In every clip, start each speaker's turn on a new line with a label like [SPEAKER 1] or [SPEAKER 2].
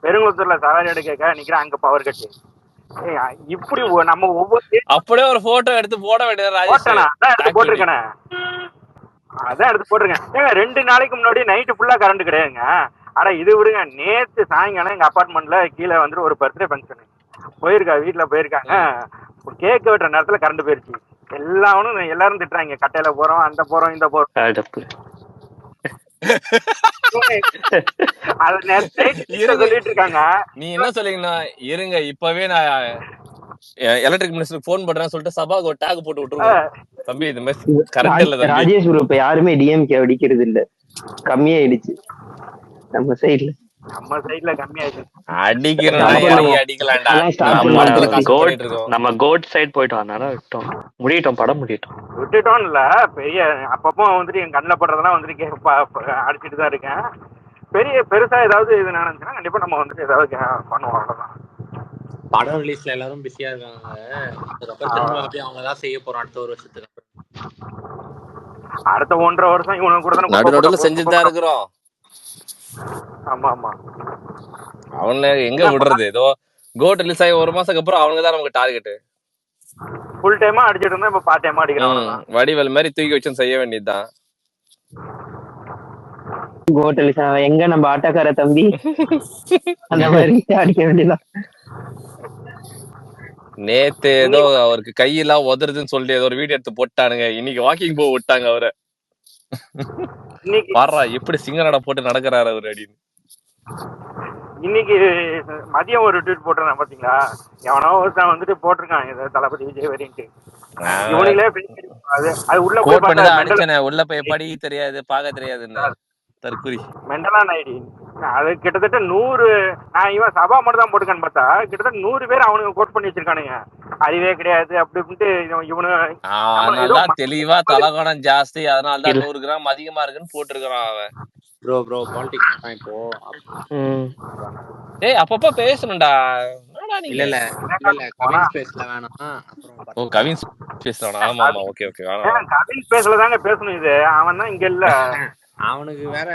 [SPEAKER 1] பெருங்குளத்தூர்ல சவாரி எடுக்க நிக்கிறேன், அங்க பவர் கட்டு. இப்படி நம்ம ஒவ்வொரு
[SPEAKER 2] அப்படியே ஒரு போட்டோ எடுத்து போட வேண்டியது ராஜேஷ்.
[SPEAKER 1] அதான் எடுத்து போட்டிருக்கேன். அதான் எடுத்து போட்டிருக்கேன். ஏங்க 2 நாளைக்கு முன்னாடி நைட்டு ஃபுல்லா கரண்ட் கிடையாதுங்க. ஆனா இது விடுங்க, நேத்து சாயங்காலம் எங்க அபார்ட்மெண்ட்ல கீழே வந்து ஒரு பர்த்டே ஃபங்க்ஷன் வீட்டுல போயிருக்காங்க. கேக் வெட்டுற நேரத்துல கரண்ட் போயிருச்சு. எல்லாரும் திட்டுறாங்க, கட்டையில போறோம், அந்த போறோம், இந்த போறோம். சொல்லிட்டு இருக்காங்க.
[SPEAKER 2] நீ என்ன சொல்லிங்கன்னா, இருங்க இப்பவே நான் எலக்ட்ரிக் மினிஸ்டருக்கு போன் பண்றேன்னு சொல்லிட்டு சபாக்கு ஒரு டாக் போட்டு விட்டுருவோம். தம்பி இந்த மாதிரி கரெக்ட் இல்ல தம்பி.
[SPEAKER 3] ராஜேஷ் ப்ரோ இப்ப யாருமே டிஎம்கே அடிக்கிறது இல்ல, கம்மியாயிடுச்சு நம்ம சைடுல.
[SPEAKER 4] நம்ம கோட் சைடு போயிட்டோம், அதனால விட்டோம். முடியட்டும், படம்
[SPEAKER 1] விட்டுட்டோம் இல்ல. பெரிய அப்பப்போ வந்துட்டு என் கண்ணில் படுறதெல்லாம் வந்துட்டு அடிச்சுட்டு தான் இருக்கேன். பெருசா ஏதாவது இது நடந்துச்சுன்னா கண்டிப்பா நம்ம வந்துட்டு ஏதாவது பண்ணுவோம், அவ்வளவுதான்.
[SPEAKER 5] படம் ரிலீஸ்ல எல்லாரும் பிஸியா இருக்காங்க. அவங்கதான் செய்ய போறோம் அடுத்த ஒரு வருஷத்துக்கு.
[SPEAKER 1] அடுத்த 1.5 வருஷம் இவனுக்கு கூட
[SPEAKER 2] நடுநடுல செஞ்சுதான் இருக்கிறோம்.
[SPEAKER 1] ஆமா ஆமா,
[SPEAKER 2] அவன எங்க விடுறது? ஏதோ கோட் ரிலீஸ் ஆகி 1 மாசத்துக்கு அப்புறம் அவங்க தான் நமக்கு டார்கெட்.
[SPEAKER 1] ஃபுல் டைமா அடிச்சிட்டு இருந்தா இப்ப பார்ட் டைமா அடிக்கிறான்.
[SPEAKER 2] வடிவேல் மாதிரி தூக்கி வச்சு செய்ய வேண்டியதுதான்.
[SPEAKER 3] கோட் ரிலீஸ் எங்க நம்ம ஆட்டக்கார தம்பி அந்த மாதிரி அடிக்க வேண்டியதான்.
[SPEAKER 2] நேத்து ஏதோ அவருக்கு கையெல்லாம் உதறதுன்னு சொல்லிட்டு ஏதோ ஒரு வீடியோ எடுத்து போட்டானுங்க. இன்னைக்கு வாக்கிங் போக விட்டாங்க அவரை. பாடுறா எப்படி சிங்கரடா போட்டு நடக்கிறாரு அவரு அப்படின்னு.
[SPEAKER 1] இன்னைக்கு மதியம் ஒரு ட்வீட் போட்டிருந்தேன் பாத்தீங்களா? எவனோ ஒருத்தன் வந்துட்டு போட்டிருக்கான் ஏதோ தளபதி விஜய் வரைன்ட்டு.
[SPEAKER 2] உள்ள போய் படி தெரியாது, பார்க்க தெரியாது, தற்குறி
[SPEAKER 1] மெண்டலா நாயிடி. அது கிட்டத்தட்ட 100, நான் இவன் சபா மட்டும் தான் போட்டுக்கான்னு பார்த்தா கிட்டத்தட்ட 100 பேர் அவனுக்கு கோட் பண்ணி வச்சிருக்கானுங்க. அறிவே கிடையாது அப்படி இப்படின்ட்டு
[SPEAKER 2] இவனு தெளிவா தலகணம் ஜாஸ்தி, அதனாலதான் 100 கிராம் அதிகமா இருக்குன்னு போட்டிருக்கான் அவன்.
[SPEAKER 5] ப்ரோ பாலிடிக்ஸ் இப்போ
[SPEAKER 2] அப்பப்ப பேசணும்டா.
[SPEAKER 5] இல்ல இல்ல கவின் ஸ்பேஸ்ல வேணாம்.
[SPEAKER 2] அப்புறம் கவின் ஸ்பேஸ்ல ஆமா ஆமா ஓகே ஓகே
[SPEAKER 1] கவின் ஸ்பேஸ்ல தாங்க பேசணும். இது அவன் தான் இங்க இல்ல,
[SPEAKER 5] அவனுக்கு வேற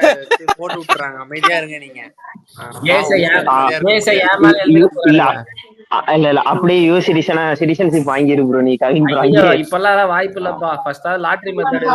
[SPEAKER 5] போட்டு விட்டுறாங்க. அமைதியா இருங்க நீங்க.
[SPEAKER 3] இல்ல அப்படியே சிட்டிசன்ஷிப் வாங்கிரு ப்ரோ. நீ கவின்
[SPEAKER 6] இப்பெல்லாம் வாய்ப்பு இல்லப்பா. First lottery method